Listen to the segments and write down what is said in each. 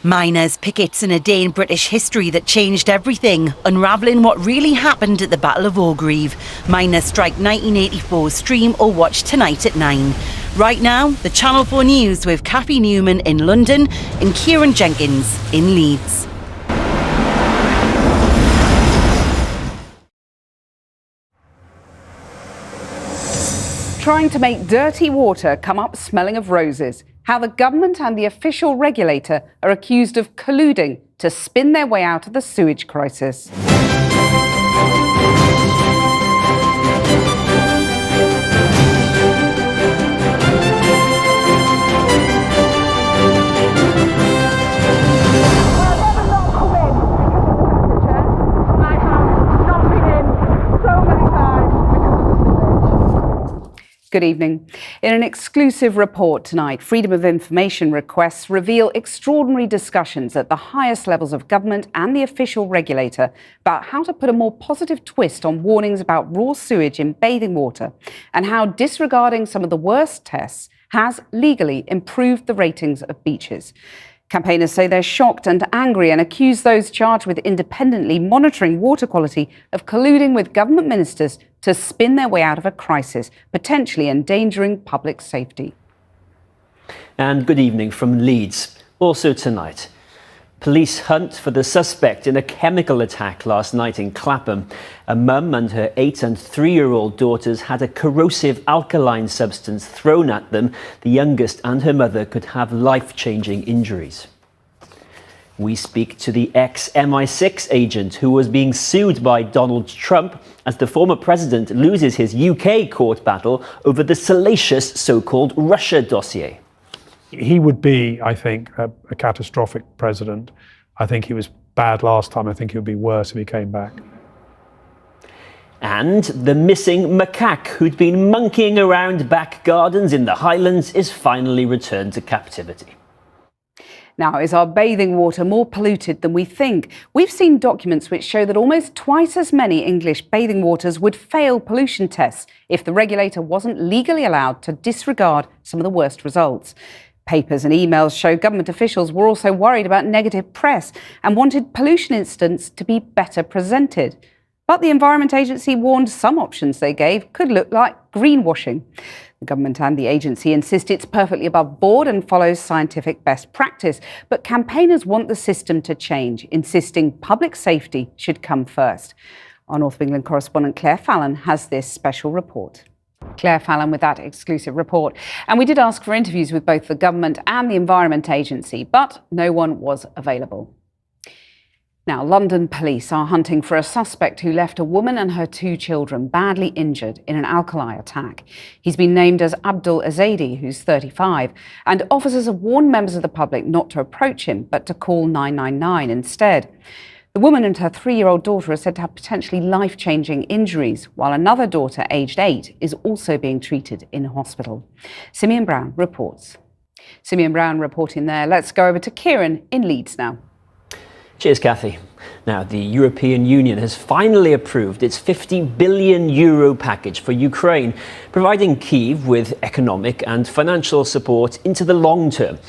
Miners, pickets and a day in British history that changed everything, unravelling what really happened at the Battle of Orgreave. Miners strike 1984 stream or watch tonight at 9. Right now, the Channel 4 News with Cathy Newman in London and Ciaran Jenkins in Leeds. Trying to make dirty water come up smelling of roses. How the government and the official regulator are accused of colluding to spin their way out of the sewage crisis. Good evening. In an exclusive report tonight, Freedom of Information requests reveal extraordinary discussions at the highest levels of government and the official regulator about how to put a more positive twist on warnings about raw sewage in bathing water and how disregarding some of the worst tests has legally improved the ratings of beaches. Campaigners say they're shocked and angry and accuse those charged with independently monitoring water quality of colluding with government ministers to spin their way out of a crisis, potentially endangering public safety. And good evening from Leeds. Also tonight, police hunt for the suspect in a chemical attack last night in Clapham. A mum and her 8- and 3-year-old daughters had a corrosive alkaline substance thrown at them. The youngest and her mother could have life-changing injuries. We speak to the ex-MI6 agent who was being sued by Donald Trump as the former president loses his UK court battle over the salacious so-called Russia dossier. He would be, I think, a catastrophic president. I think he was bad last time. I think he would be worse if he came back. And the missing macaque who'd been monkeying around back gardens in the Highlands is finally returned to captivity. Now, is our bathing water more polluted than we think? We've seen documents which show that almost twice as many English bathing waters would fail pollution tests if the regulator wasn't legally allowed to disregard some of the worst results. Papers and emails show government officials were also worried about negative press and wanted pollution incidents to be better presented. But the Environment Agency warned some options they gave could look like greenwashing. The government and the agency insist it's perfectly above board and follows scientific best practice. But campaigners want the system to change, insisting public safety should come first. Our North of England correspondent Claire Fallon has this special report. Claire Fallon with that exclusive report. And we did ask for interviews with both the government and the Environment Agency, but no one was available. Now, London police are hunting for a suspect who left a woman and her 2 children badly injured in an alkali attack. He's been named as Abdul Azadi, who's 35, and officers have warned members of the public not to approach him, but to call 999 instead. The woman and her 3-year-old daughter are said to have potentially life-changing injuries, while another daughter, aged 8, is also being treated in hospital. Simeon Brown reports. Simeon Brown reporting there. Let's go over to Ciaran in Leeds now. Cheers, Cathy. Now, the European Union has finally approved its €50 billion package for Ukraine, providing Kyiv with economic and financial support into the long term.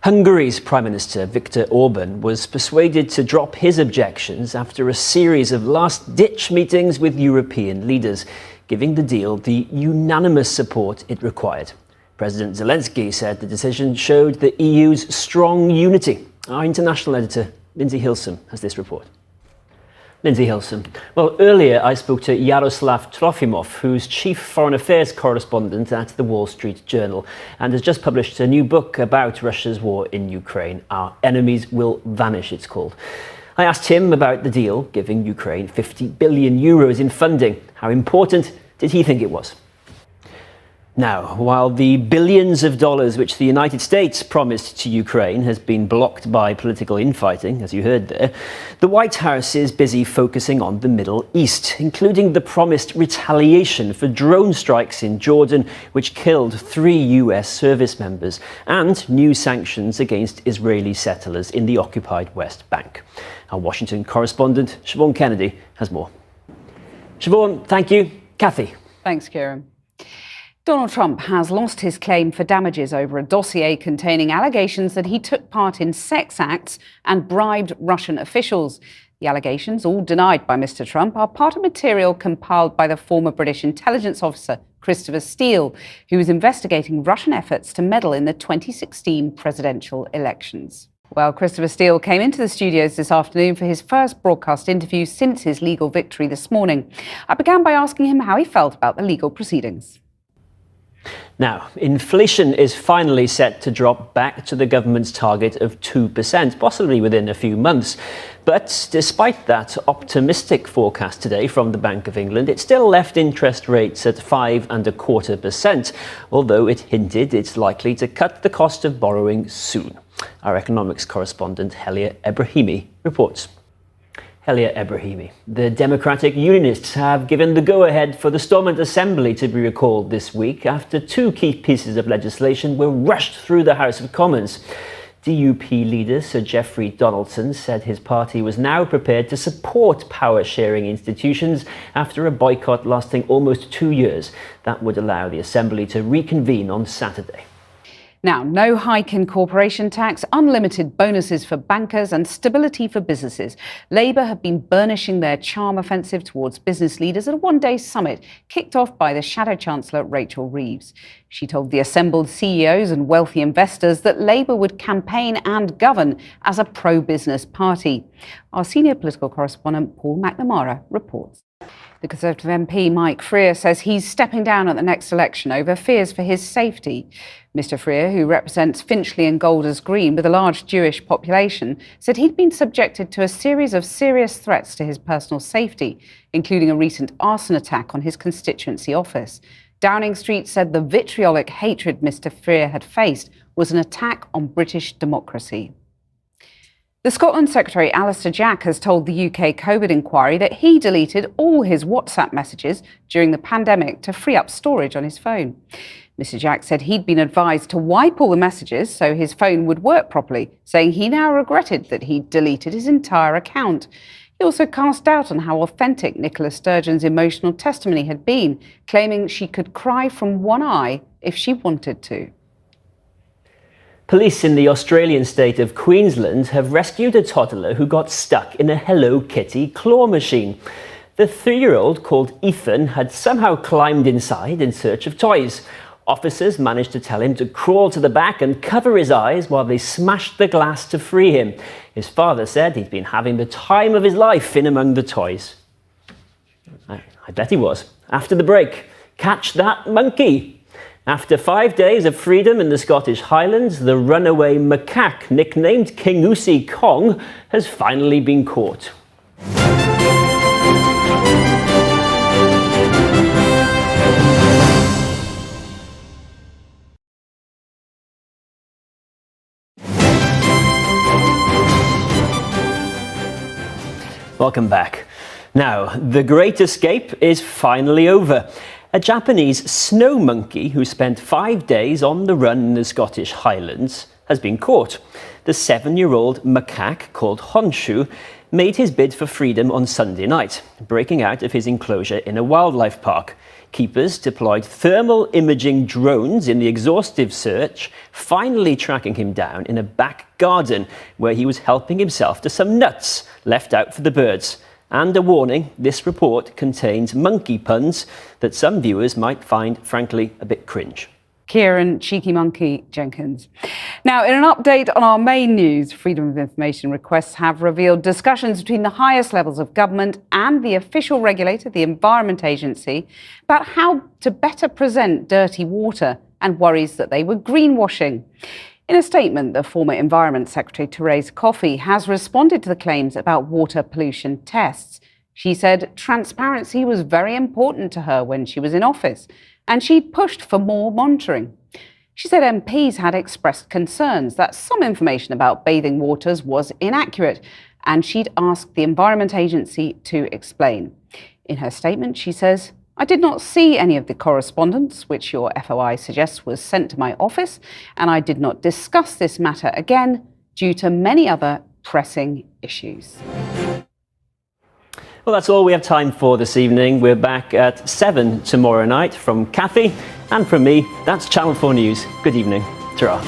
Hungary's Prime Minister Viktor Orban was persuaded to drop his objections after a series of last-ditch meetings with European leaders, giving the deal the unanimous support it required. President Zelensky said the decision showed the EU's strong unity. Our international editor, Lindsay Hilsum, has this report. Lindsay Hilsum. Well, earlier I spoke to Yaroslav Trofimov, who's chief foreign affairs correspondent at the Wall Street Journal and has just published a new book about Russia's war in Ukraine. Our Enemies Will Vanish, it's called. I asked him about the deal, giving Ukraine €50 billion in funding. How important did he think it was? Now, while the billions of dollars which the United States promised to Ukraine has been blocked by political infighting, as you heard there, the White House is busy focusing on the Middle East, including the promised retaliation for drone strikes in Jordan, which killed 3 US service members, and new sanctions against Israeli settlers in the occupied West Bank. Our Washington correspondent, Siobhan Kennedy, has more. Siobhan, thank you. Cathy. Thanks, Ciaran. Donald Trump has lost his claim for damages over a dossier containing allegations that he took part in sex acts and bribed Russian officials. The allegations, all denied by Mr. Trump, are part of material compiled by the former British intelligence officer Christopher Steele, who was investigating Russian efforts to meddle in the 2016 presidential elections. Well, Christopher Steele came into the studios this afternoon for his first broadcast interview since his legal victory this morning. I began by asking him how he felt about the legal proceedings. Now, inflation is finally set to drop back to the government's target of 2%, possibly within a few months. But despite that optimistic forecast today from the Bank of England, it still left interest rates at 5.25%, although it hinted it's likely to cut the cost of borrowing soon. Our economics correspondent Helia Ebrahimi reports. Helia Ebrahimi. The Democratic Unionists have given the go-ahead for the Stormont Assembly to be recalled this week after two key pieces of legislation were rushed through the House of Commons. DUP leader Sir Geoffrey Donaldson said his party was now prepared to support power-sharing institutions after a boycott lasting almost 2 years. That would allow the Assembly to reconvene on Saturday. Now, no hike in corporation tax, unlimited bonuses for bankers and stability for businesses. Labour have been burnishing their charm offensive towards business leaders at a one-day summit kicked off by the Shadow Chancellor Rachel Reeves. She told the assembled CEOs and wealthy investors that Labour would campaign and govern as a pro-business party. Our senior political correspondent Paul McNamara reports. The Conservative MP Mike Freer says he's stepping down at the next election over fears for his safety. Mr Freer, who represents Finchley and Golders Green with a large Jewish population, said he'd been subjected to a series of serious threats to his personal safety, including a recent arson attack on his constituency office. Downing Street said the vitriolic hatred Mr Freer had faced was an attack on British democracy. The Scotland Secretary Alistair Jack has told the UK COVID inquiry that he deleted all his WhatsApp messages during the pandemic to free up storage on his phone. Mr Jack said he'd been advised to wipe all the messages so his phone would work properly, saying he now regretted that he'd deleted his entire account. He also cast doubt on how authentic Nicola Sturgeon's emotional testimony had been, claiming she could cry from one eye if she wanted to. Police in the Australian state of Queensland have rescued a toddler who got stuck in a Hello Kitty claw machine. The 3-year-old, called Ethan, had somehow climbed inside in search of toys. Officers managed to tell him to crawl to the back and cover his eyes while they smashed the glass to free him. His father said he'd been having the time of his life in among the toys. I bet he was. After the break, catch that monkey. After 5 days of freedom in the Scottish Highlands, the runaway macaque, nicknamed King Usi Kong, has finally been caught. Welcome back. Now, the Great Escape is finally over. A Japanese snow monkey who spent 5 days on the run in the Scottish Highlands has been caught. The 7-year-old macaque, called Honshu, made his bid for freedom on Sunday night, breaking out of his enclosure in a wildlife park. Keepers deployed thermal imaging drones in the exhaustive search, finally tracking him down in a back garden where he was helping himself to some nuts left out for the birds. And a warning, this report contains monkey puns that some viewers might find, frankly, a bit cringe. Ciaran, cheeky monkey, Jenkins. Now, in an update on our main news, Freedom of Information requests have revealed discussions between the highest levels of government and the official regulator, the Environment Agency, about how to better present dirty water and worries that they were greenwashing. In a statement, the former Environment Secretary, Therese Coffey, has responded to the claims about water pollution tests. She said transparency was very important to her when she was in office, and she'd pushed for more monitoring. She said MPs had expressed concerns that some information about bathing waters was inaccurate, and she'd asked the Environment Agency to explain. In her statement, she says, "I did not see any of the correspondence which your FOI suggests was sent to my office, and I did not discuss this matter again due to many other pressing issues." Well, that's all we have time for this evening. We're back at 7 tomorrow night from Cathy And from me, that's Channel 4 News. Good evening. Ta-ra.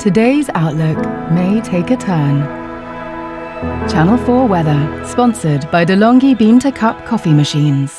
Today's outlook may take a turn. Channel 4 weather, sponsored by DeLonghi Bean to Cup coffee machines.